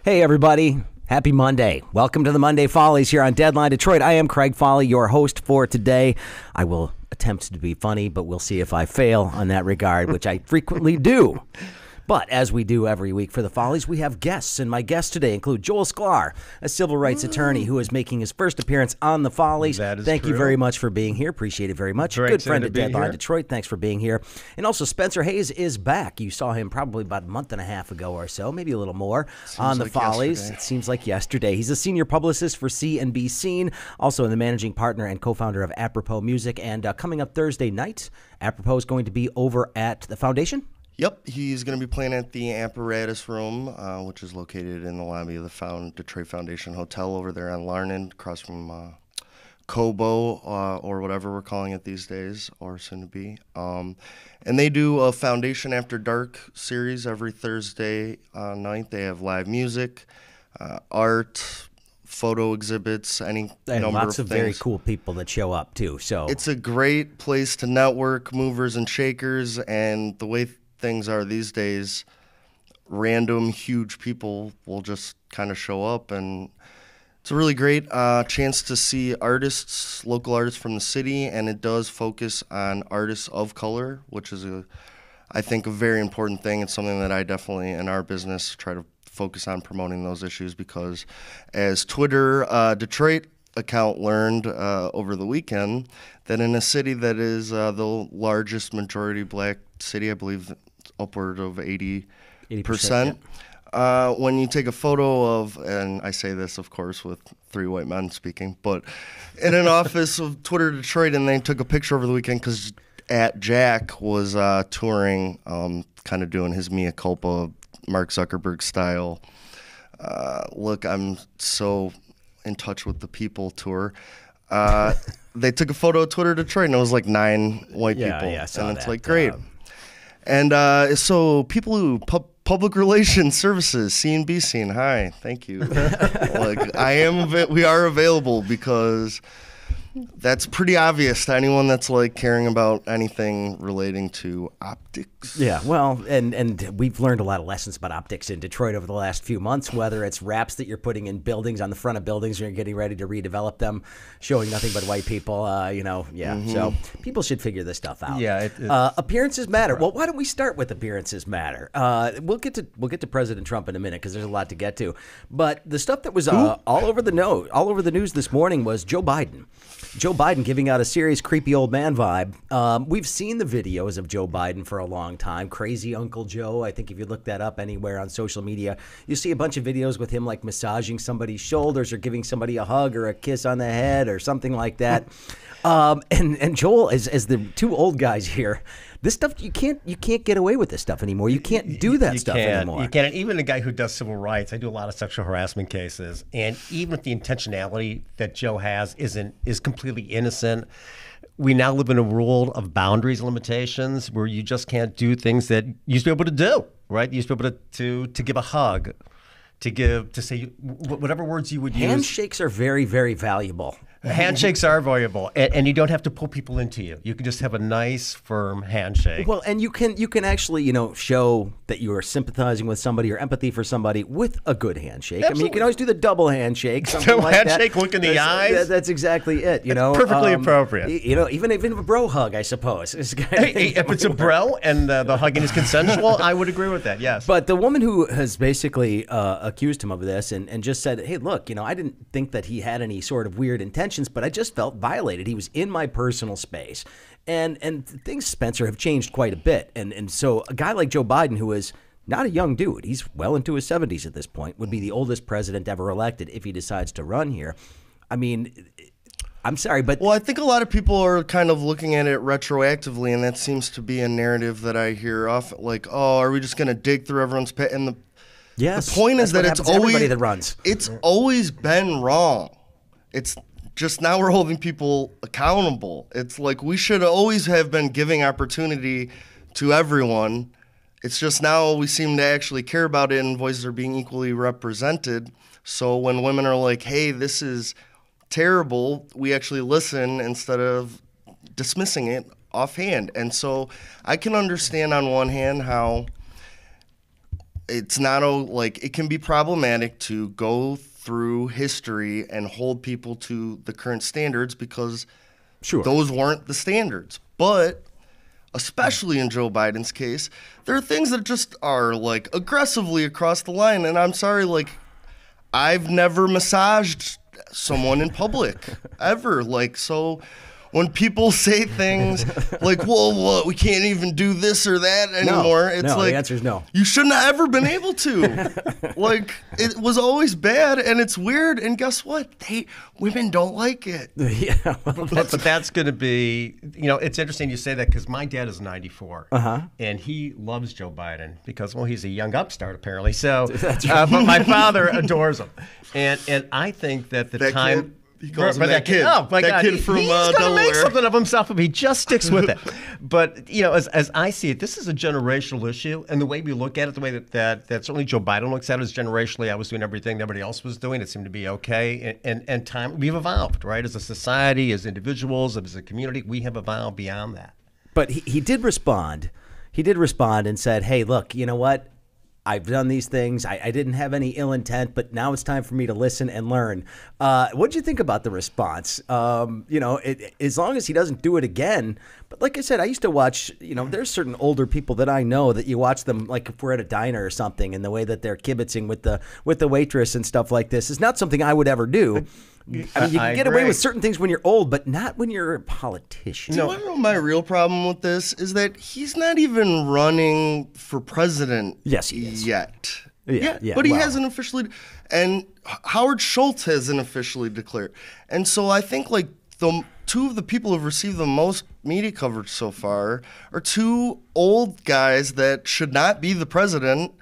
Hey, everybody. Happy Monday. Welcome to the Monday Fahles here on Deadline Detroit. I am Craig Fahle, your host for today. I will attempt to be funny, but we'll see if I fail on that regard, which I frequently do. But as we do every week for the Fahles, we have guests, and my guests today include Joel Sklar, a civil rights attorney who is making his first appearance on the Fahles. Thank you very much for being here. Appreciate it very much. Good friend of Deadline Detroit. Thanks for being here. And also, Spencer Hayes is back. You saw him probably about a month and a half ago or so, maybe a little more, on the Fahles. It seems like yesterday. He's a senior publicist for C&B Scene, also the managing partner and co-founder of Apropos Music. And coming up Thursday night, Apropos is going to be over at the Foundation. Yep, he's going to be playing at the Apparatus Room, which is located in the lobby of the Detroit Foundation Hotel over there on Larned, across from Kobo, or whatever we're calling it these days, or soon to be. And they do a Foundation After Dark series every Thursday night. They have live music, art, photo exhibits, any and number lots of of things. very cool people that show up, too. So it's a great place to network, movers and shakers, and the way things are these days, random huge people will just kind of show up, and it's a really great chance to see artists, local artists from the city, and it does focus on artists of color, which is I think a very important thing. It's something that I definitely in our business try to focus on promoting those issues, because as Twitter Detroit account learned over the weekend, that in a city that is the largest majority black city, I believe upward of 80%. Yeah. When you take a photo of, and I say this, of course, with three white men speaking, but in an office of Twitter Detroit, and they took a picture over the weekend because Jack was touring, kind of doing his mea culpa, Mark Zuckerberg style. Look, I'm so in touch with the people tour. They took a photo of Twitter Detroit, and it was like 9 white people. Yeah, and it's like, great. And so people who public relations services, C&B Scene, hi, thank you. We are available, because that's pretty obvious to anyone that's like caring about anything relating to optics. Yeah, well, and we've learned a lot of lessons about optics in Detroit over the last few months, whether it's wraps that you're putting in buildings, on the front of buildings, or you're getting ready to redevelop them, showing nothing but white people, So people should figure this stuff out. Yeah. Appearances matter. Well, why don't we start with appearances matter? We'll get to President Trump in a minute, because there's a lot to get to. But the stuff that was all over the news this morning was Joe Biden. Joe Biden giving out a serious creepy old man vibe. We've seen the videos of Joe Biden for a long time. Crazy Uncle Joe. I think if you look that up anywhere on social media, you see a bunch of videos with him like massaging somebody's shoulders or giving somebody a hug or a kiss on the head or something like that. And Joel, as the two old guys here, this stuff, you can't get away with this stuff anymore. You can't do that stuff anymore. You can't. And even a guy who does civil rights, I do a lot of sexual harassment cases, and even if the intentionality that Joe has is completely innocent, we now live in a world of boundaries and limitations where you just can't do things that you used to be able to do, right? You used to be able to give a hug, to say whatever words you would use. Handshakes are very, very valuable. Handshakes are valuable, and you don't have to pull people into you. You can just have a nice, firm handshake. Well, and you can actually, show that you are sympathizing with somebody or empathy for somebody with a good handshake. Absolutely. I mean, you can always do the double handshake, something like handshake, that. Look in the eyes. That's exactly it. Perfectly appropriate. Even a bro hug, I suppose. Hey, if it's a bro and the hugging is consensual, I would agree with that. Yes. But the woman who has basically accused him of this and just said, "Hey, look, I didn't think that he had any sort of weird intentions, but I just felt violated. He was in my personal space." And things, Spencer, have changed quite a bit. And so a guy like Joe Biden, who is not a young dude, he's well into his 70s at this point, would be the oldest president ever elected if he decides to run here. I mean, I'm sorry, but... Well, I think a lot of people are kind of looking at it retroactively, and that seems to be a narrative that I hear often, like, oh, are we just going to dig through everyone's pit? And the point is that it's always been wrong. It's just now we're holding people accountable. It's like we should always have been giving opportunity to everyone. It's just now we seem to actually care about it, and voices are being equally represented. So when women are like, hey, this is terrible, we actually listen instead of dismissing it offhand. And so I can understand on one hand how it's not like it can be problematic to go through history and hold people to the current standards because those weren't the standards. But especially in Joe Biden's case, there are things that just are like aggressively across the line. And I'm sorry, like, I've never massaged someone in public ever. Like, so when people say things like, well, what, we can't even do this or that anymore. It's like, the answer is no. You shouldn't have ever been able to. Like, it was always bad, and it's weird. And guess what? Women don't like it. Yeah, but that's going to be, it's interesting you say that because my dad is 94, and he loves Joe Biden because, well, he's a young upstart apparently. So, but my father adores him, and I think that the time. Kid? He calls him that kid. Oh my God! Kid from he's going to Delaware. make something of himself if he just sticks with it. But as I see it, this is a generational issue, and the way we look at it, the way that certainly Joe Biden looks at it is generationally. I was doing everything everybody else was doing. It seemed to be okay, and time we've evolved, right? As a society, as individuals, as a community, we have evolved beyond that. But he did respond. He did respond and said, "Hey, look, you know what? I've done these things. I didn't have any ill intent, but now it's time for me to listen and learn." What'd you think about the response? As long as he doesn't do it again. But like I said, I used to watch, there's certain older people that I know that you watch them, like if we're at a diner or something, and the way that they're kibitzing with the waitress and stuff like this is not something I would ever do. I mean, you can get away with certain things when you're old, but not when you're a politician. You know my real problem with this is that he's not even running for president yes, he is. Yet. Yeah, but he hasn't officially, and Howard Schultz hasn't officially declared. And so I think like the two of the people who've received the most media coverage so far are two old guys that should not be the president.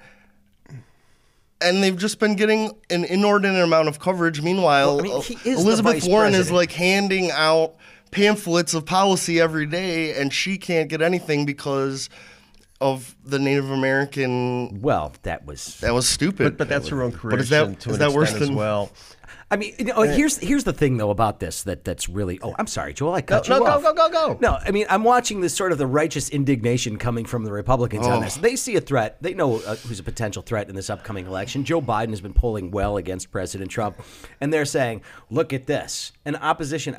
And they've just been getting an inordinate amount of coverage. Meanwhile, Elizabeth Warren is like handing out pamphlets of policy every day, and she can't get anything because of the Native American. Well, that was stupid. But that's her own creation. But is that worse than as well? I mean, here's the thing though about this that's really. Oh, I'm sorry, Joel. I cut you off. Go. No, I mean, I'm watching this sort of the righteous indignation coming from the Republicans on this. They see a threat. They know who's a potential threat in this upcoming election. Joe Biden has been polling well against President Trump, and they're saying, "Look at this." And opposition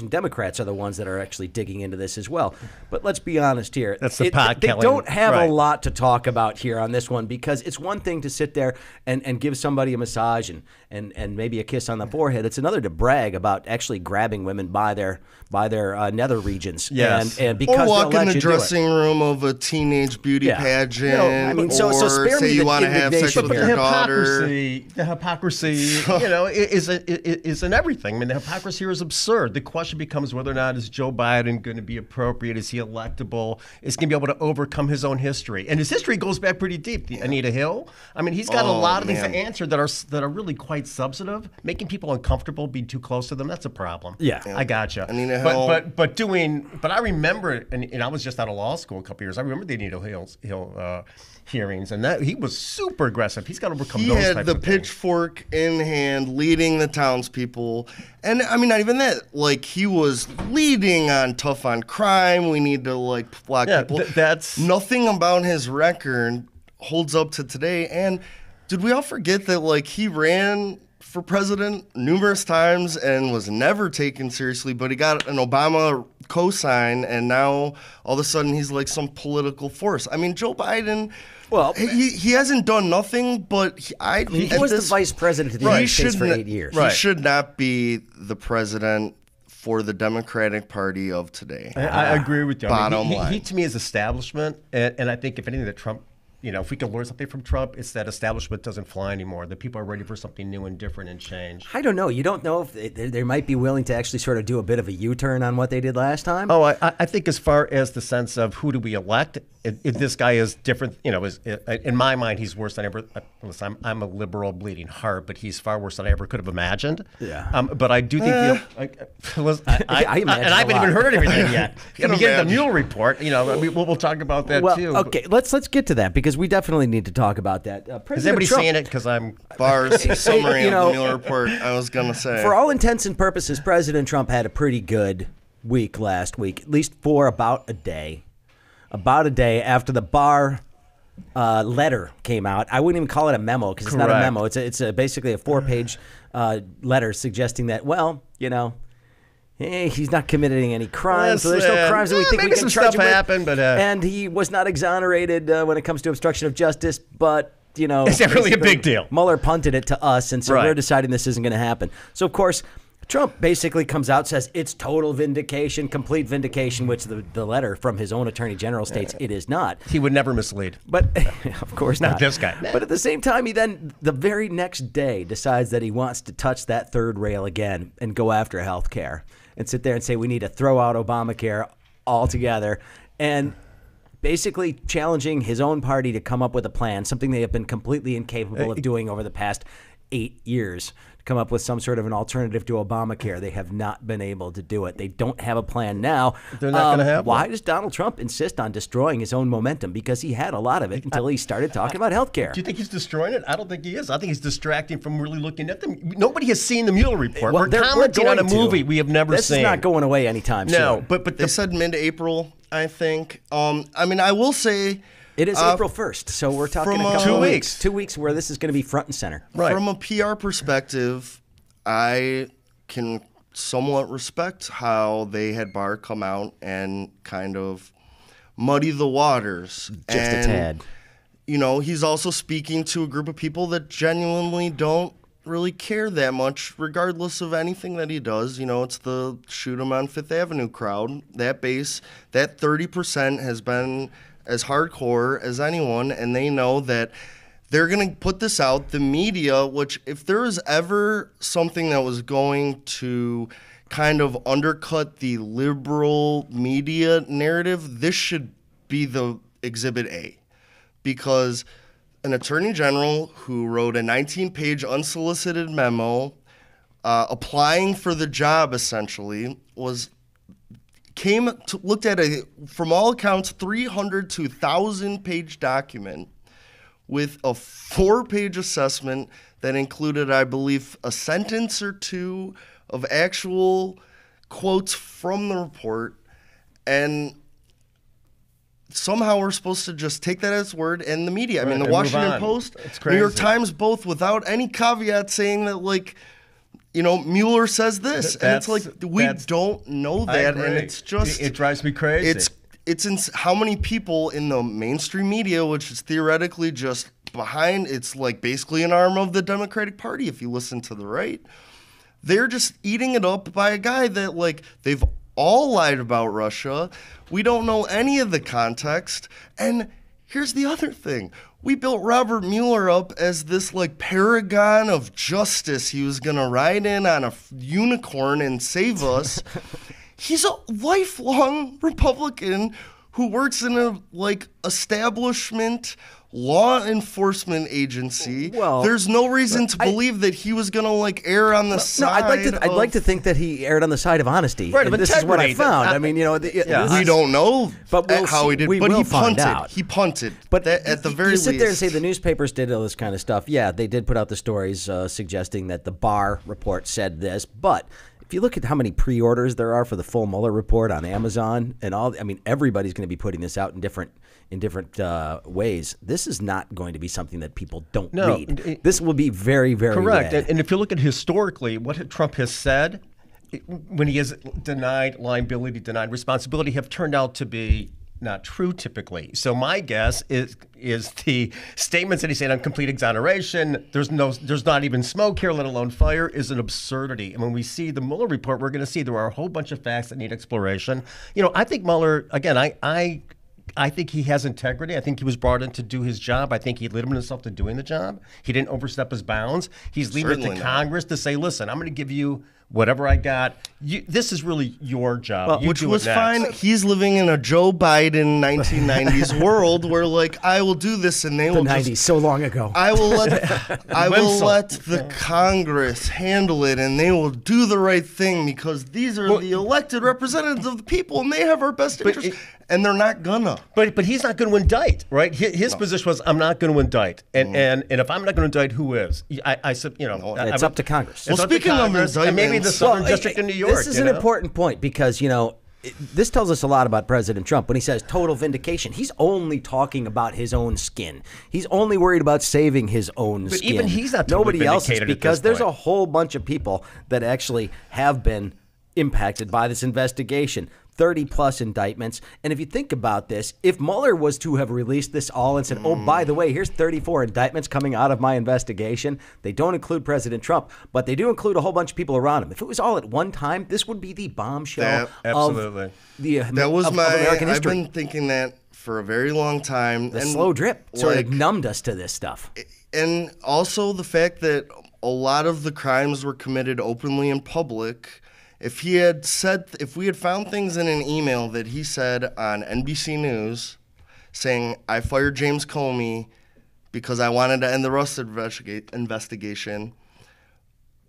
Democrats are the ones that are actually digging into this as well. But let's be honest here. That's the pot They killing. don't have a lot to talk about here on this one because it's one thing to sit there and give somebody a massage and maybe a kiss on the forehead. It's another to brag about actually grabbing women by their nether regions. Yes. And because or walk they'll in let the you do it. dressing room of a teenage beauty pageant. I mean, so spare say me you the want to have sex indignation with here. your daughter. The hypocrisy, is in everything. I mean, the hypocrisy here is absurd. The question becomes whether or not is Joe Biden going to be appropriate? Is he electable? Is he going to be able to overcome his own history? And his history goes back pretty deep. Anita Hill. I mean, he's got a lot of things to answer that are really quite substantive. Making people uncomfortable, being too close to them, that's a problem. Yeah. I gotcha. Anita Hill. But I remember, and I was just out of law school a couple years. I remember the Anita Hill hearings, and that he was super aggressive. He's got to overcome those types of things. He had the pitchfork in hand, leading the townspeople, and I mean, not even that. Like he was leading on tough on crime. We need to like block people. That's nothing about his record holds up to today. And did we all forget that like he ran for president numerous times and was never taken seriously, but he got an Obama cosign, and now all of a sudden he's like some political force. I mean, Joe Biden, well, he hasn't done nothing, but he was the vice president of the United States for 8 years. He should not be the president for the Democratic Party of today. I agree with you. Bottom line. He to me is establishment, and I think if anything that Trump, if we can learn something from Trump, it's that establishment doesn't fly anymore. That people are ready for something new and different and change. I don't know. You don't know if they might be willing to actually sort of do a bit of a U-turn on what they did last time? Oh, I think as far as the sense of who do we elect, if this guy is different, in my mind, he's worse than ever. Listen, I'm a liberal bleeding heart, but he's far worse than I ever could have imagined. Yeah. But I do think I haven't even heard everything yet. I'm getting the Mueller report. We'll talk about that too. Okay, let's get to that because we definitely need to talk about that. Is everybody saying it? Because I'm bars summary of the Mueller report. I was gonna say, for all intents and purposes, President Trump had a pretty good week last week, at least for about a day after the Barr letter came out. I wouldn't even call it a memo because it's not a memo. It's basically a 4-page letter suggesting that, well, he's not committing any crimes, so there's no crimes that we think we can charge him with. Happened, but and he was not exonerated when it comes to obstruction of justice, but is that really a big deal? Mueller punted it to us, and so we're deciding this isn't going to happen. So of course, Trump basically comes out, says it's total vindication, complete vindication, which the letter from his own attorney general states it is not. He would never mislead. But of course not. Not this guy. But at the same time, he then, the very next day, decides that he wants to touch that third rail again and go after health care and sit there and say we need to throw out Obamacare altogether, and basically challenging his own party to come up with a plan, something they have been completely incapable of doing over the past 8 years. Come up with some sort of an alternative to Obamacare. They have not been able to do it. They don't have a plan now. They're not going to have Why one. does Donald Trump insist on destroying his own momentum? Because he had a lot of it until he started talking about health care. Do you think he's destroying it? I don't think he is. I think he's distracting from really looking at them. Nobody has seen the Mueller report. Well, we're commenting on a movie we have never this seen. This is not going away anytime soon. No, but they said mid-April, I think. I will say it is April 1st, so we're talking from, a couple 2 of weeks. 2 weeks where this is going to be front and center. Right. From a PR perspective, I can somewhat respect how they had Barr come out and kind of muddy the waters. Just a tad. He's also speaking to a group of people that genuinely don't really care that much, regardless of anything that he does. It's the shoot him on Fifth Avenue crowd. That base, that 30% has been as hardcore as anyone, and they know that they're going to put this out. The media, which if there was ever something that was going to kind of undercut the liberal media narrative, this should be the Exhibit A. Because an attorney general who wrote a 19-page unsolicited memo applying for the job, essentially, looked at a, from all accounts, 300 to 1,000-page document with a 4-page assessment that included, I believe, a sentence or two of actual quotes from the report. And somehow we're supposed to just take that as word, and the media, Right, the Washington Post, New York Times, both without any caveat saying that, Mueller says this. And it's like, we don't know that, and it's just... It drives me crazy. It's how many people in the mainstream media, which is theoretically just behind, it's like basically an arm of the Democratic Party if you listen to the right, they're just eating it up by a guy that, they've all lied about Russia. We don't know any of the context. And here's the other thing. We built Robert Mueller up as this paragon of justice. He was going to ride in on a unicorn and save us. He's a lifelong Republican who works in a establishment law enforcement agency. Well, there's no reason to believe that he was going to err on the side. I'd like to think that he erred on the side of honesty. Right, of this is what I found. we don't know how he did, but he punted. Out. He punted. But at the very least, you sit there and say the newspapers did all this kind of stuff. Yeah, they did put out the stories suggesting that the Barr report said this, but if you look at how many pre-orders there are for the full Mueller report on Amazon and all, everybody's going to be putting this out in different ways. This is not going to be something that people don't read. This will be very, very correct. read. And if you look at historically what Trump has said, when he has denied liability, denied responsibility, have turned out to be not true typically. So my guess is the statements that he said on complete exoneration, there's not even smoke here, let alone fire, is an absurdity. And when we see the Mueller report, we're going to see there are a whole bunch of facts that need exploration. I think Mueller, again, I think he has integrity. I think he was brought in to do his job. I think he limited himself to doing the job. He didn't overstep his bounds. He's leaving it to Congress to say, listen, I'm going to give you whatever I got. This is really your job. Which was fine. He's living in a Joe Biden 1990s world where I will do this and they will 90s, so long ago. I will let the Congress handle it and they will do the right thing because these are the elected representatives of the people and they have our best interest. And they're not gonna. But he's not going to indict, right? His position was, I'm not going to indict, and if I'm not going to indict, who is? It's up to Congress. Well, speaking of indictments, maybe the Southern District in New York. This is an important point because This tells us a lot about President Trump. When he says total vindication, he's only talking about his own skin. He's only worried about saving his own skin. But even he's not totally Nobody else is, vindicated at because this there's point. a whole bunch of people that actually have been impacted by this investigation. 30-plus indictments. And if you think about this, if Mueller was to have released this all and said, oh, by the way, here's 34 indictments coming out of my investigation, they don't include President Trump, but they do include a whole bunch of people around him. If it was all at one time, this would be the bombshell absolutely. of the That was of American I've history. been thinking that for a very long time. The and slow drip sort like, of numbed us to this stuff. And also the fact that a lot of the crimes were committed openly in public. If we had found things in an email that he said on NBC News saying, I fired James Comey because I wanted to end the Rust investigation,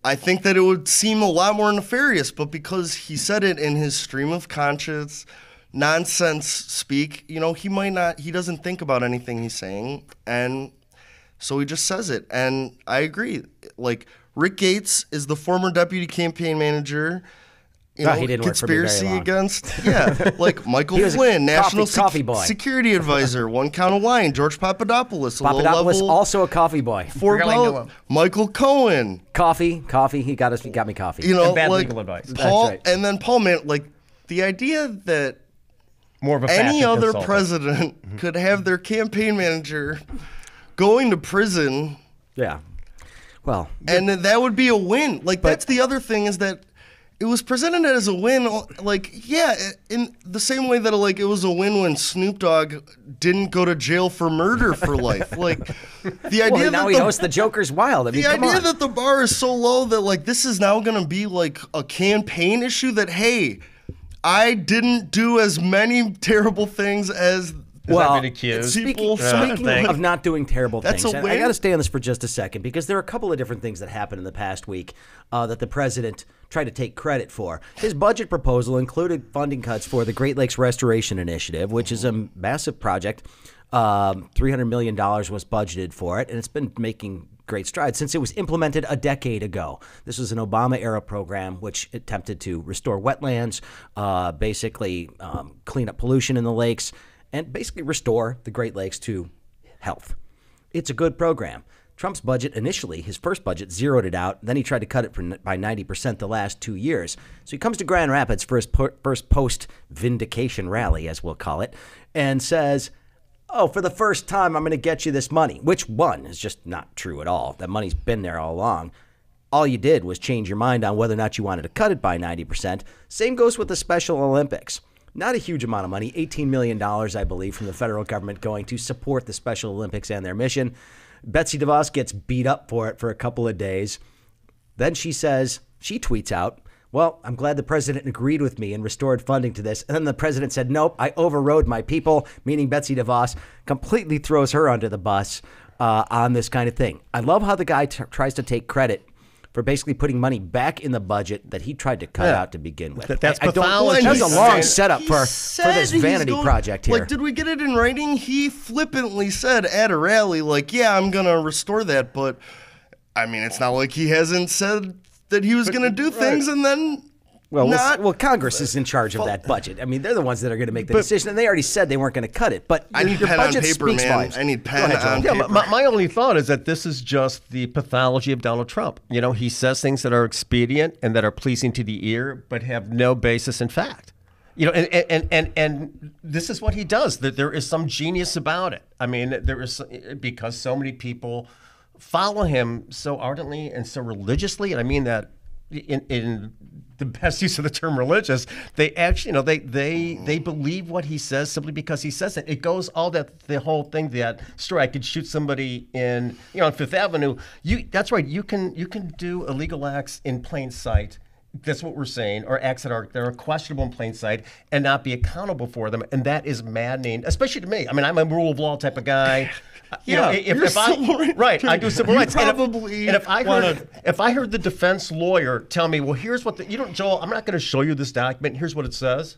I think that it would seem a lot more nefarious. But because he said it in his stream of conscience, nonsense speak, he doesn't think about anything he's saying. And so he just says it. And I agree. Like, Rick Gates is the former deputy campaign manager. He didn't work for me very conspiracy long. against, like Michael He was a Flynn, national coffee boy. security advisor, one count of wine, George Papadopoulos, Papadopoulos, also a coffee boy. Michael Cohen, Coffee. He got me coffee. And bad legal advice. Paul, That's right. and then Paul Mann, like the idea that More of a any fashion other consultant. president could have their campaign manager going to prison. Yeah. Well, And that would be a win. Like, that's the other thing, is that it was presented as a win. Like, yeah, in the same way that, like, it was a win when Snoop Dogg didn't go to jail for murder for life. Like, the idea well, now that he knows the Joker's wild. I mean, the come idea on. that the bar is so low that, like, this is now going to be, like, a campaign issue that, hey, I didn't do as many terrible things as I've been accused. people Speaking said. of not doing terrible That's things, a and I win? got to stay on this for just a second because there are a couple of different things that happened in the past week that the president tried to take credit for. His budget proposal included funding cuts for the Great Lakes Restoration Initiative, which is a massive project. $300 million was budgeted for it, and it's been making great strides since it was implemented a decade ago. This was an Obama-era program which attempted to restore wetlands, basically clean up pollution in the lakes, and basically restore the Great Lakes to health. It's a good program. Trump's budget initially, his first budget, zeroed it out. Then he tried to cut it by 90% the last 2 years. So he comes to Grand Rapids for his first post-vindication rally, as we'll call it, and says, oh, for the first time, I'm going to get you this money, which, one, is just not true at all. That money's been there all along. All you did was change your mind on whether or not you wanted to cut it by 90%. Same goes with the Special Olympics. Not a huge amount of money, $18 million, I believe, from the federal government going to support the Special Olympics and their mission. Betsy DeVos gets beat up for it for a couple of days. Then she tweets out, well, I'm glad the president agreed with me and restored funding to this. And then the president said, nope, I overrode my people, meaning Betsy DeVos, completely throws her under the bus on this kind of thing. I love how the guy tries to take credit for basically putting money back in the budget that he tried to cut out to begin with. That's I don't, pathology. That's a He long said- setup he for said this he's vanity going- project here. Like, did we get it in writing? He flippantly said at a rally, like, yeah, I'm going to restore that. But, I mean, it's not like he hasn't said that he was going to do things and then Well, Congress is in charge of that budget. I mean, they're the ones that are going to make the decision, and they already said they weren't going to cut it. But I need your pen on budget paper, speaks man. volumes. I need Go pen ahead, Joel. on Yeah, paper. my only thought is that this is just the pathology of Donald Trump. You know, he says things that are expedient and that are pleasing to the ear, but have no basis in fact. You know, and this is what he does. That there is some genius about it. I mean, there is, because so many people follow him so ardently and so religiously, and I mean that in the best use of the term religious, they actually, you know, they believe what he says simply because he says it. It goes all the whole thing, that story. I could shoot somebody on Fifth Avenue. That's right. You can do illegal acts in plain sight. That's what we're saying, or acts that are questionable in plain sight and not be accountable for them. And that is maddening, especially to me. I mean, I'm a rule of law type of guy. I do civil rights. Probably. And if I heard the defense lawyer tell me, well, here's what Joel, I'm not going to show you this document. Here's what it says.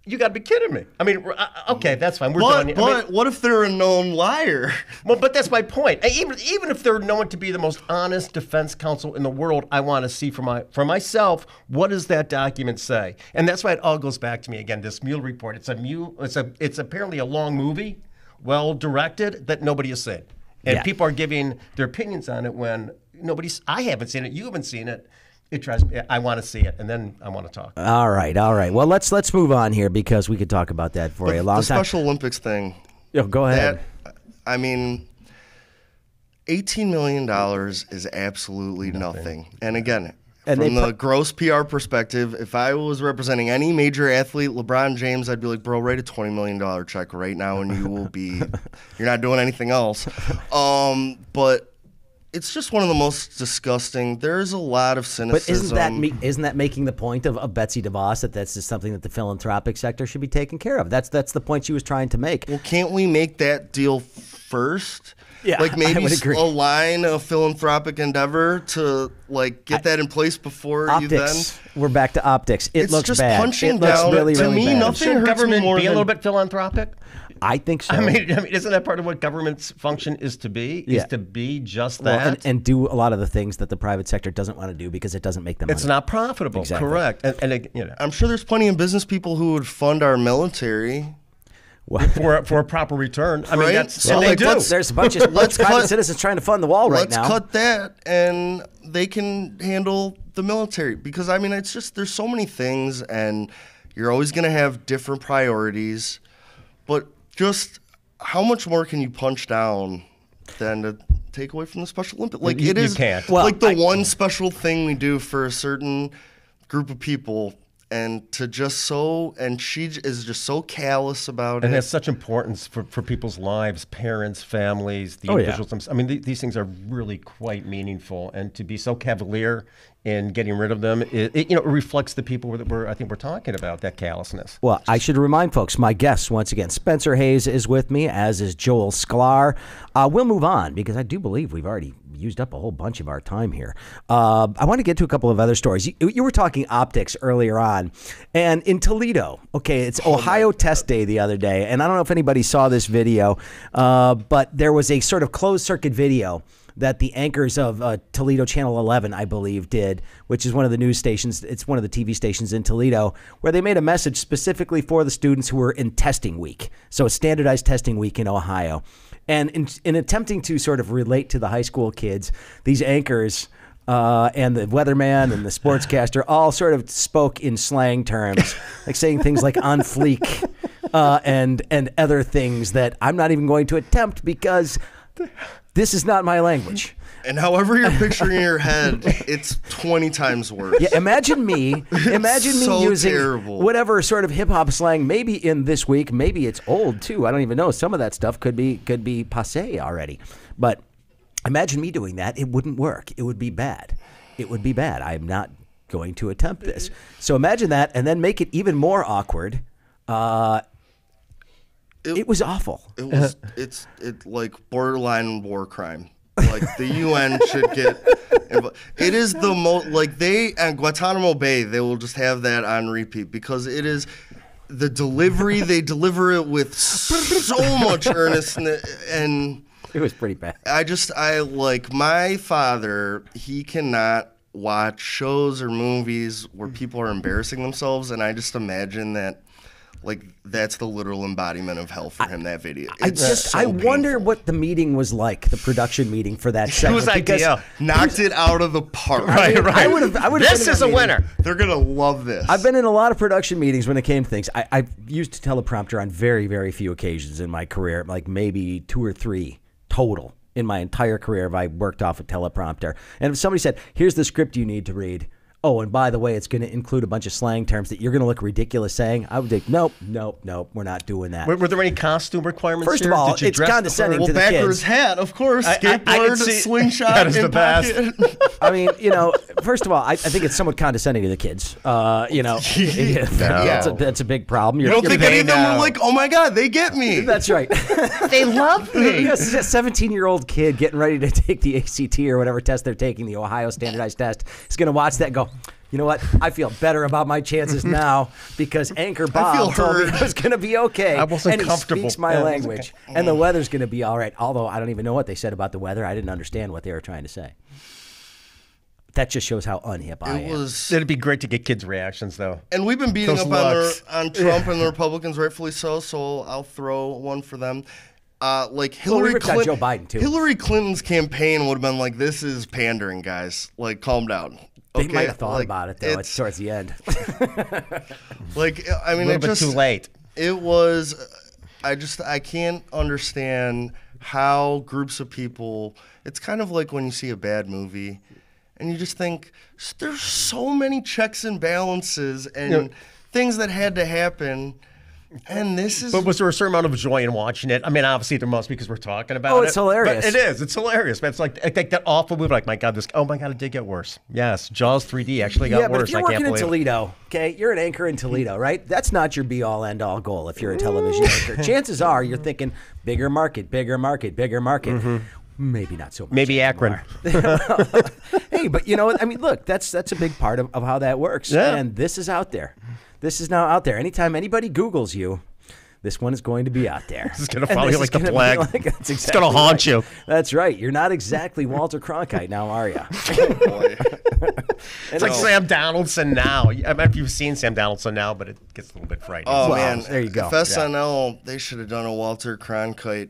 You got to be kidding me. I mean, okay, that's fine. We're done. But what if they're a known liar? Well, but that's my point. Even if they're known to be the most honest defense counsel in the world, I want to see for myself, what does that document say? And that's why it all goes back to me again. This Mueller report. It's apparently a long movie, well directed, that nobody has seen, and people are giving their opinions on it when I haven't seen it. You haven't seen it. It drives me. I want to see it, and then I want to talk. All right. Well, let's move on here because we could talk about that for a long time. The Special Olympics thing. Go ahead. I mean, $18 million is absolutely nothing. And again, from the gross PR perspective, if I was representing any major athlete, LeBron James, I'd be like, bro, write a $20 million check right now, and you will be. You're not doing anything else. But. It's just one of the most disgusting. There's a lot of cynicism. But isn't that making the point of Betsy DeVos that that's just something that the philanthropic sector should be taking care of? That's the point she was trying to make. Well, can't we make that deal first? Yeah, like maybe I would agree. align a philanthropic endeavor to get that in place before optics. You then. We're back to optics. It looks just bad. Punching it looks down. really, to really me, bad. nothing Shouldn't hurts government me more be a than little bit philanthropic? I think so. I mean, isn't that part of what government's function is to be? Yeah. Is to be just that? Well, and do a lot of the things that the private sector doesn't want to do because it doesn't make them money. It's not profitable. Exactly. Correct. And I'm sure there's plenty of business people who would fund our military. for a proper return. I mean, Right? that's So, and they like, do. There's a bunch of private citizens trying to fund the wall right now. Let's cut that, and they can handle the military. Because, I mean, it's just there's so many things, and you're always going to have different priorities. But just how much more can you punch down than to take away from the Special Olympics? Like, You it is can't. like the one special thing we do for a certain group of people. And she is just so callous about it. And it has such importance for people's lives, parents, families, the individuals. I mean, these things are really quite meaningful. And to be so cavalier in getting rid of them, it reflects the people that we're talking about, that callousness. Well, I should remind folks, my guests, once again, Spencer Hayes is with me, as is Joel Sklar. We'll move on because I do believe we've already used up a whole bunch of our time here. I want to get to a couple of other stories. You were talking optics earlier on, and in Toledo, it's Ohio Test Day the other day, and I don't know if anybody saw this video, but there was a sort of closed-circuit video that the anchors of Toledo Channel 11, I believe, did, which is one of the news stations. It's one of the TV stations in Toledo, where they made a message specifically for the students who were in testing week. So it's standardized testing week in Ohio. And in attempting to sort of relate to the high school kids, these anchors and the weatherman and the sportscaster all sort of spoke in slang terms, like saying things like on fleek and other things that I'm not even going to attempt because this is not my language. And however you're picturing in your head, it's 20 times worse. Yeah, imagine me using terrible. whatever sort of hip hop slang. Maybe in this week, maybe it's old too. I don't even know. Some of that stuff could be passé already. But imagine me doing that. It wouldn't work. It would be bad. It would be bad. I'm not going to attempt this. So imagine that, and then make it even more awkward. It was awful. It's like borderline war crime. Like the UN should get involved. It is the most at Guantanamo Bay, they will just have that on repeat because it is the delivery. They deliver it with so much earnestness, and it was pretty bad. I like my father. He cannot watch shows or movies where people are embarrassing themselves, and I just imagine that. Like, that's the literal embodiment of hell for him, that video. I wonder what the meeting was like, the production meeting for that segment. Whose idea? Knocked it out of the park. Right. I would have. This is a winner. They're going to love this. I've been in a lot of production meetings when it came to things. I've used a teleprompter on very, very few occasions in my career, like maybe 2 or 3 total in my entire career if I worked off a teleprompter. And if somebody said, here's the script you need to read, oh, and by the way, it's going to include a bunch of slang terms that you're going to look ridiculous saying, I would think, nope, we're not doing that. Were there any costume requirements First here? of all, it's condescending to the kids. Backwards hat, of course. Skateboard, slingshot, that is in the best. pocket. I mean, first of all, I think it's somewhat condescending to the kids. That's a big problem. You don't think any of them were like, oh my God, they get me. That's right. They love me. Yes, a 17-year-old kid getting ready to take the ACT or whatever test they're taking, the Ohio standardized test, is going to watch that and go, You know what? I feel better about my chances now because Anchor Bob told me it was going to be okay. I wasn't and comfortable. He speaks my language. And the weather's going to be all right. Although I don't even know what they said about the weather. I didn't understand what they were trying to say. That just shows how unhip I am. It'd be great to get kids' reactions, though. And we've been beating Those up on Trump and the Republicans, rightfully so I'll throw one for them. Like Hillary Clinton, Joe Biden too. Hillary Clinton's campaign would have been like, "This is pandering, guys. Like, calm down." They might have thought about it though. It's towards the end. Like, I mean, a little bit too late. It was. I can't understand how groups of people. It's kind of like when you see a bad movie, and you just think there's so many checks and balances and things that had to happen. And this is. But was there a certain amount of joy in watching it? I mean, obviously there must because we're talking about it. Oh, it's hilarious. But it is. It's hilarious. But it's like I think that awful movie. Like, my God, it did get worse. Yes, Jaws 3D actually got worse. But if you're working in it. Toledo, okay, you're an anchor in Toledo, right? That's not your be-all, end-all goal if you're a television anchor. Chances are you're thinking bigger market, bigger market, bigger market. Mm-hmm. Maybe not so much. Maybe Akron. Hey, but you know what? I mean, look, that's a big part of how that works. Yeah. And this is out there. This is now out there. Anytime anybody Googles you, this one is going to be out there. This is going to follow you like the plague. It's going to right. haunt you. That's right. You're not exactly Walter Cronkite now, are you? Oh, boy. It's like Sam Donaldson now. I don't know if you've seen Sam Donaldson now, but it gets a little bit frightening. Oh, Well, man. there you go. If SNL, they should have done a Walter Cronkite,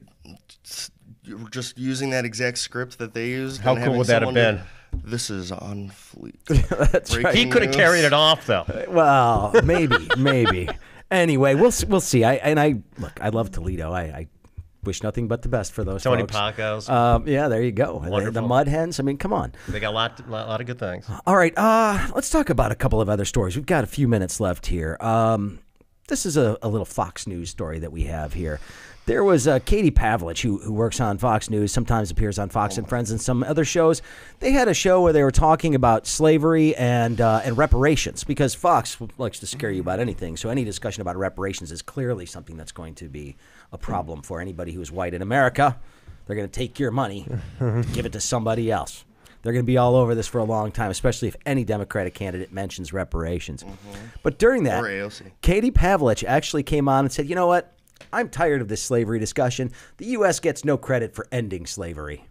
just using that exact script that they used. How cool would that have been? This is on fleek. That's right. He could have carried it off, though. Well, maybe. Anyway, we'll see. I love Toledo. I wish nothing but the best for those Tony folks. Pacos. Yeah, there you go. Wonderful. The Mud Hens. I mean, come on. They got a lot of good things. All right, let's talk about a couple of other stories. We've got a few minutes left here. This is a little Fox News story that we have here. There was Katie Pavlich, who works on Fox News, sometimes appears on Fox and Friends and some other shows. They had a show where they were talking about slavery and reparations, because Fox likes to scare you about anything. So any discussion about reparations is clearly something that's going to be a problem for anybody who is white in America. They're going to take your money, give it to somebody else. They're going to be all over this for a long time, especially if any Democratic candidate mentions reparations. But during that, Katie Pavlich actually came on and said, you know what? I'm tired of this slavery discussion. The U.S. gets no credit for ending slavery.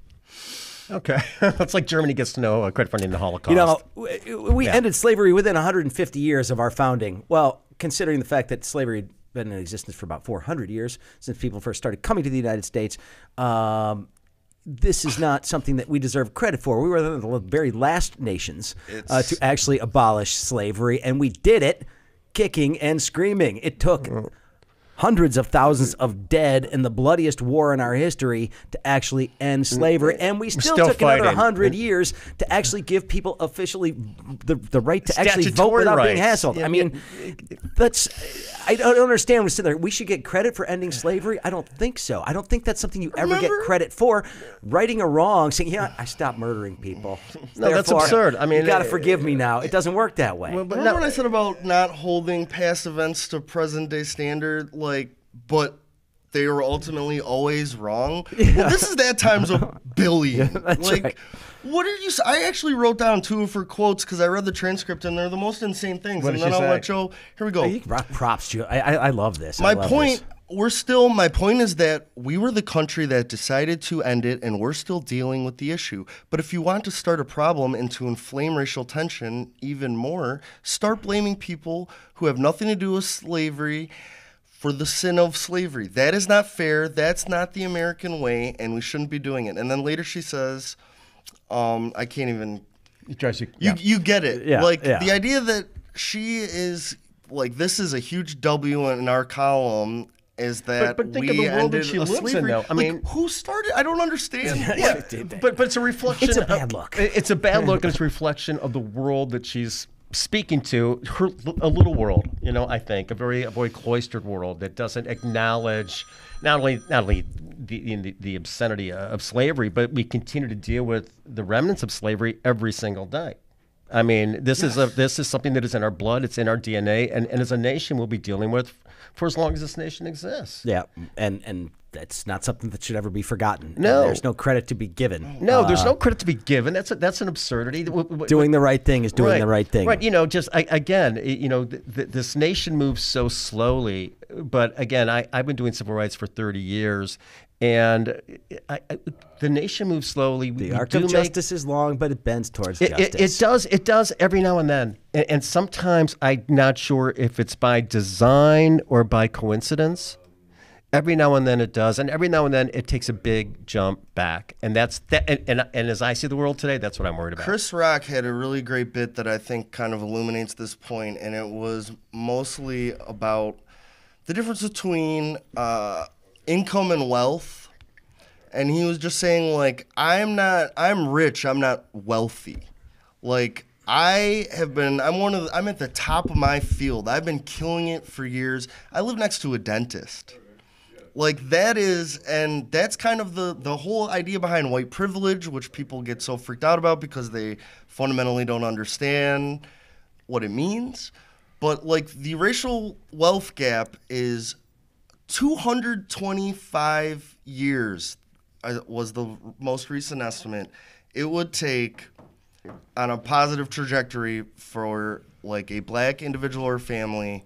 Okay. That's like Germany gets no credit for ending the Holocaust. You know, we ended slavery within 150 years of our founding. Well, considering the fact that slavery had been in existence for about 400 years since people first started coming to the United States, this is not something that we deserve credit for. We were the very last nations to actually abolish slavery, and we did it kicking and screaming. It took hundreds of thousands of dead in the bloodiest war in our history to actually end slavery. And we still took fighting. another 100 years to actually give people officially the right to actually vote without being hassled. Yeah, I mean, I don't understand. We're sitting there. We should get credit for ending slavery? I don't think so. I don't think that's something you ever get credit for. Righting a wrong, saying, yeah, I stopped murdering people. No, that's absurd. I mean, you got to forgive me now. It doesn't work that way. Remember when I said about not holding past events to present day standard, but they were ultimately always wrong? Well, this is that times a billion. Right. What did you say? I actually wrote down two of her quotes because I read the transcript and they're the most insane things. What and did then she I'll say? let Joe. Here we go. You rock props to you. I love this. My point is that we were the country that decided to end it, and we're still dealing with the issue. But if you want to start a problem and to inflame racial tension even more, start blaming people who have nothing to do with slavery for the sin of slavery. That is not fair. That's not the American way, and we shouldn't be doing it. And then later she says, I can't even. You get it. The idea that she is this is a huge W in our column is that but think of the world that she lives in, though. I mean, who started? I don't understand. But it's a reflection. It's a bad look. It's a bad look, and it's a reflection of the world that she's speaking to, a little world. I think a very cloistered world that doesn't acknowledge not only the obscenity of slavery, but we continue to deal with the remnants of slavery every single day. I mean, this is something that is in our blood. It's in our DNA, and as a nation, we'll be dealing with for as long as this nation exists. Yeah, and that's not something that should ever be forgotten. No. There's no credit to be given. No, there's no credit to be given. That's an absurdity. Doing the right thing is doing the right thing. Right. This nation moves so slowly. But again, I've been doing civil rights for 30 years, and the nation moves slowly. The arc of justice is long, but it bends towards justice. It does every now and then. And sometimes I'm not sure if it's by design or by coincidence. Every now and then it does, and every now and then it takes a big jump back, and that's that. And as I see the world today, that's what I'm worried about. Chris Rock had a really great bit that I think kind of illuminates this point, and it was mostly about the difference between income and wealth. And he was just saying, like, I'm rich, I'm not wealthy. Like, I'm at the top of my field. I've been killing it for years. I live next to a dentist. Like, that's kind of the whole idea behind white privilege, which people get so freaked out about because they fundamentally don't understand what it means. But, like, the racial wealth gap is 225 years was the most recent estimate. It would take, on a positive trajectory, for, like, a black individual or family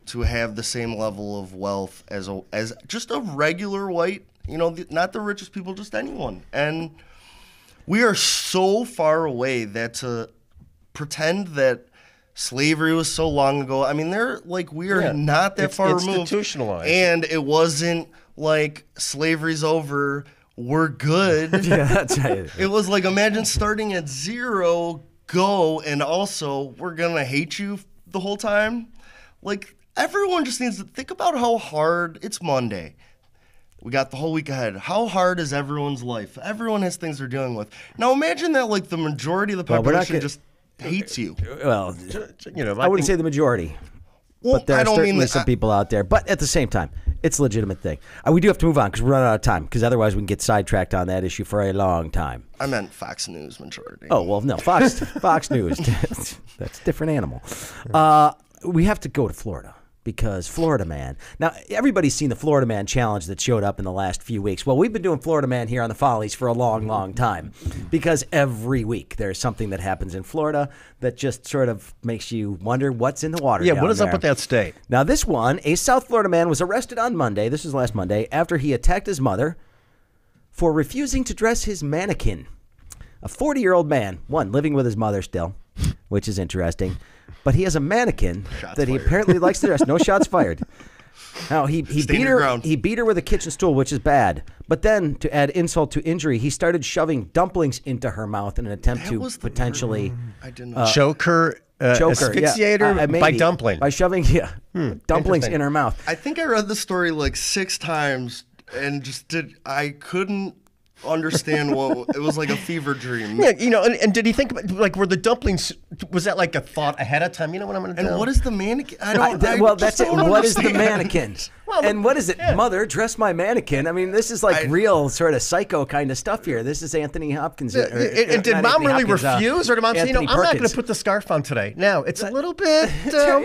to have the same level of wealth as just a regular white, not the richest people, just anyone. And we are so far away that to pretend that slavery was so long ago, I mean, we are not that far removed. Institutionalized. And it wasn't like slavery's over, we're good. Yeah, that's right. It was like, imagine starting at zero, go, and also we're going to hate you the whole time. Like, everyone just needs to think about how hard it's Monday. We got the whole week ahead. How hard is everyone's life? Everyone has things they're dealing with. Now imagine that, like, the majority of the population just hates you. Well, I wouldn't say the majority. Well, but there are certainly some people out there. But at the same time, it's a legitimate thing. We do have to move on because we're running out of time, because otherwise we can get sidetracked on that issue for a long time. I meant Fox News majority. Oh, well, no. Fox News. That's a different animal. We have to go to Florida. Because Florida Man. Now, everybody's seen the Florida Man challenge that showed up in the last few weeks. Well, we've been doing Florida Man here on the Fahles for a long, long time. Because every week there's something that happens in Florida that just sort of makes you wonder what's in the water. Yeah, what is up with that state? Now, this one, a South Florida man was arrested on Monday. This was last Monday, after he attacked his mother for refusing to dress his mannequin. A 40-year-old man, living with his mother still, which is interesting. But he has a mannequin that he apparently likes to dress. No shots fired. Now, he beat her. He beat her with a kitchen stool, which is bad. But then, to add insult to injury, he started shoving dumplings into her mouth in an attempt to potentially choke her, asphyxiate her by dumpling. By shoving dumplings in her mouth. I think I read the story like 6 times and I couldn't understand what it was, like a fever dream. Yeah, and did he think about, like, were the dumplings, was that like a thought ahead of time? You know what I'm going to do? And what is the mannequin? That's it. What is the mannequin? And what is it? Yeah. Mother, dress my mannequin. I mean, this is like real sort of psycho kind of stuff here. This is Anthony Hopkins. And did Mom really refuse, or did Mom say, I'm not going to put the scarf on today? Now, it's a little bit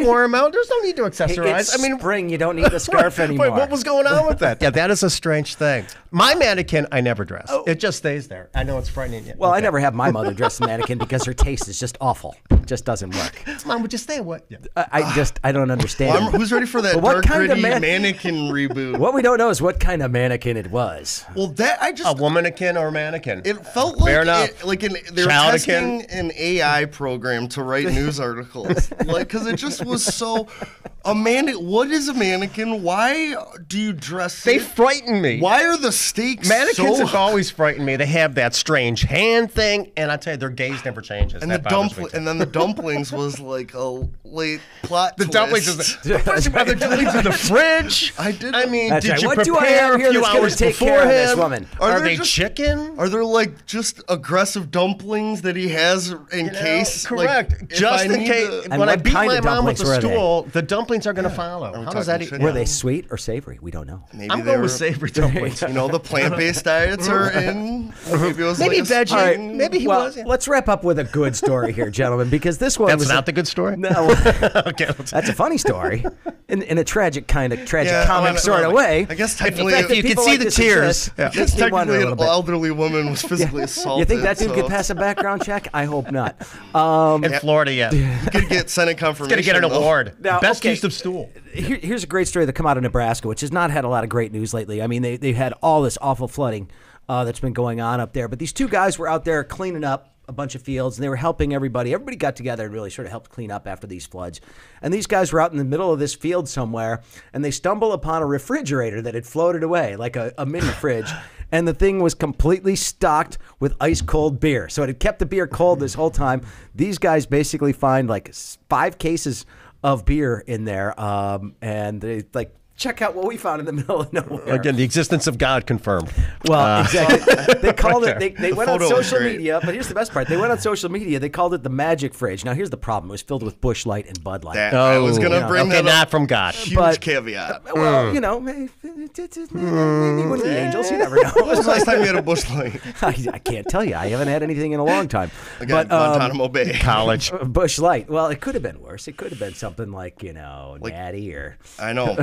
warm out. There's no need to accessorize. It's spring. You don't need the scarf anymore. Wait, what was going on with that? Yeah, that is a strange thing. My mannequin, I never dress. Oh. It just stays there. I know it's frightening you. Well, I never have my mother dress the mannequin because her taste is just awful. It just doesn't work. Mom, would you stay away? Yeah. I don't understand. Well, who's ready for that dark, gritty mannequin reboot? What we don't know is what kind of mannequin it was. Well, a womanikin or a mannequin. It felt like they were testing an AI program to write news articles. Because it just was so. What is a mannequin? Why do you dress? They frighten me. Why are the stakes Mannequins so have always frightened me. They have that strange hand thing, and I tell you, their gaze never changes. And then the dumplings was like a late plot twist. Dumplings are the dumplings in the fridge. I mean, that's did right. you what prepare do I have here a few that's hours take care of this woman? Are they chicken? Are there like just aggressive dumplings that he has in case? Correct. Like, just in case. When I beat my mom with the stool, the dumplings dumplings are going to follow? How does that? Were they sweet or savory? We don't know. Maybe I'm they going were, with savory dumplings. the plant-based diets are in. Maybe it was Maybe like a veggie. spring- Maybe he Well, was. Yeah. let's wrap up with a good story here, gentlemen, because this one That's was not the good story. No, Okay. that's a funny story, in a tragic comic I sort of way. I guess In technically, fact, you can People see like the to tears. suggest- Yeah. makes me wonder a technically little an bit. elderly woman was physically assaulted. You think that dude so could pass a background check? I hope not. In Florida, yeah. You could get Senate confirmation. Going to get an though. award. Now, Best okay. use of stool. Here's a great story that come out of Nebraska, which has not had a lot of great news lately. I mean, they've had all this awful flooding that's been going on up there. But these two guys were out there cleaning up a bunch of fields, and they were helping everybody. Everybody got together and really sort of helped clean up after these floods. And these guys were out in the middle of this field somewhere, and they stumble upon a refrigerator that had floated away, like a mini fridge. And the thing was completely stocked with ice-cold beer. So it had kept the beer cold this whole time. These guys basically find like 5 cases of beer in there, and they like, check out what we found in the middle of nowhere. Again, the existence of God confirmed. Well, exactly. They called it. They went on photo was social great. media, but here's the best part. They went on social media. They called it the Magic Fridge. Now, here's the problem. It was filled with Busch Light and Bud Light. I was gonna bring okay, that not up. from God. Huge But- caveat. Well, maybe one of the angels. You never When was know. the last time you had a Busch Light? I can't tell you. I haven't had anything in a long time. Again, Guantanamo Bay. College. Busch Light. Well, it could have been worse. It could have been something like Natty or. I know.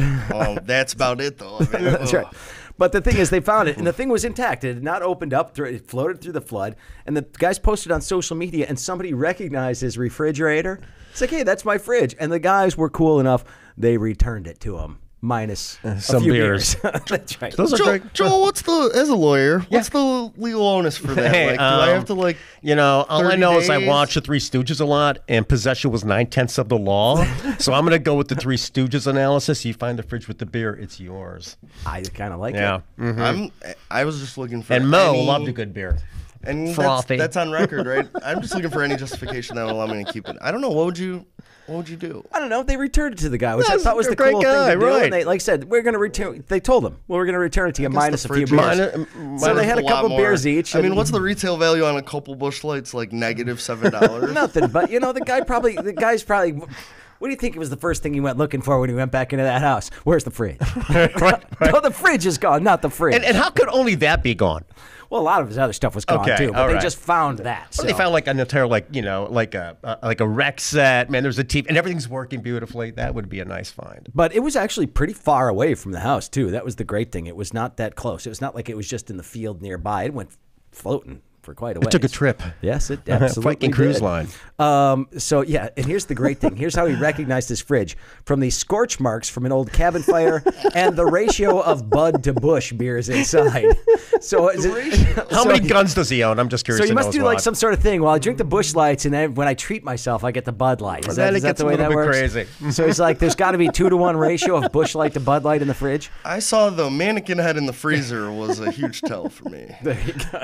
That's about it, though. I mean, That's right. But the thing is, they found it, and the thing was intact. It had not opened up. It floated through the flood. And the guys posted on social media, and somebody recognized his refrigerator. It's like, hey, that's my fridge. And the guys were cool enough. They returned it to him, minus some a few beers. That's right. Those are great. Joel, as a lawyer, what's the legal onus for that? Hey, Like, do I have to all I 30 know is I days? watched The Three Stooges a lot, and possession was 9/10 of the law. So I'm going to go with the Three Stooges analysis. You find the fridge with the beer, it's yours. I kind of like Yeah. it. I was just looking for And Mo any- loved a good beer. And Frothy. that's on record, right? I'm just looking for any justification that will allow me to keep it. I don't know. What would you do? I don't know. They returned it to the guy, which I That's thought was a the great cool guy, thing to do. right. And they, like I said, we're going to return. They told them, well, we're going to return it to you minus a few fridge beers. is So they had a lot couple more. beers each. I mean, and- what's the retail value on a couple Busch Lights? Like -$7. Nothing, but the guy's probably. What do you think was the first thing he went looking for when he went back into that house? Where's the fridge? No, the fridge is gone, not the fridge. And how could only that be gone? Well, a lot of his other stuff was gone Okay, too, but all they right. just found that. Well, they so. found like an entire like a rec set. Man, there's a TV and everything's working beautifully. That would be a nice find. But it was actually pretty far away from the house too. That was the great thing. It was not that close. It was not like it was just in the field nearby. It went floating for quite a ways. It took a trip. Yes, it absolutely Viking cruise did. line. So yeah, and here's the great thing. Here's how he recognized his fridge from the scorch marks from an old cabin fire and the ratio of Bud to Busch beers inside. So How many guns does he own? I'm just curious. So you to must know do as like well. some sort of thing. Well, I drink the Busch Lights, and then when I treat myself, I get the Bud Light. Is Then that, it is that gets the a way little that bit works? crazy. So he's like, there's got to be 2-to-1 ratio of Busch Light to Bud Light in the fridge. I saw the mannequin head in the freezer was a huge tell for me. There you go.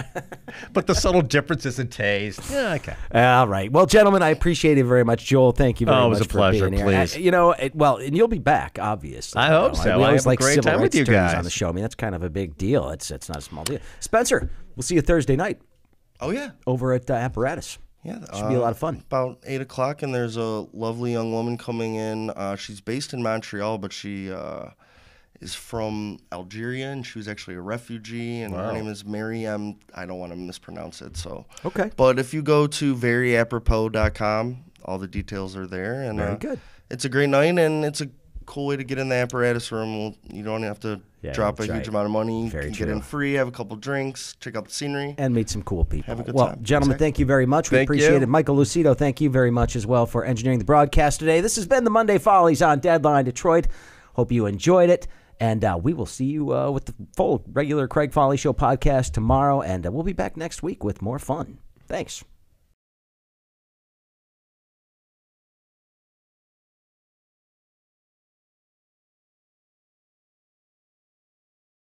But the subtle differences in taste. Yeah, okay. All right. Well, gentlemen, I appreciate it very much. Joel, thank you very Oh, it was much a for pleasure, being here. please. And you'll be back, obviously. I hope so. We I always have a like great civil time with rights you attorneys guys. on the show. I mean, that's kind of a big deal. It's not a small deal. Spencer, we'll see you Thursday night Oh yeah, over at Apparatus. yeah. Should be a lot of fun. About 8 o'clock, and there's a lovely young woman coming in. She's based in Montreal, but she is from Algeria, and she was actually a refugee. And her name is Mary M. I don't want to mispronounce it, so Okay. But if you go to veryapropos.com, all the details are there. And Very good. It's a great night, and it's a cool way to get in the apparatus room. You don't have to drop a that's huge right. amount of money. You Very can get true. in free, have a good drinks, check out the scenery. And meet some cool people. Have a good well, time. gentlemen, Exactly. thank you very much. We Thank appreciate you. it. Michael Lucido, thank you very much as well for engineering the broadcast today. This has been the Monday Follies on Deadline Detroit. Hope you enjoyed it. And we will see you with the full regular Craig Folly Show podcast tomorrow. And we'll be back next week with more fun. Thanks.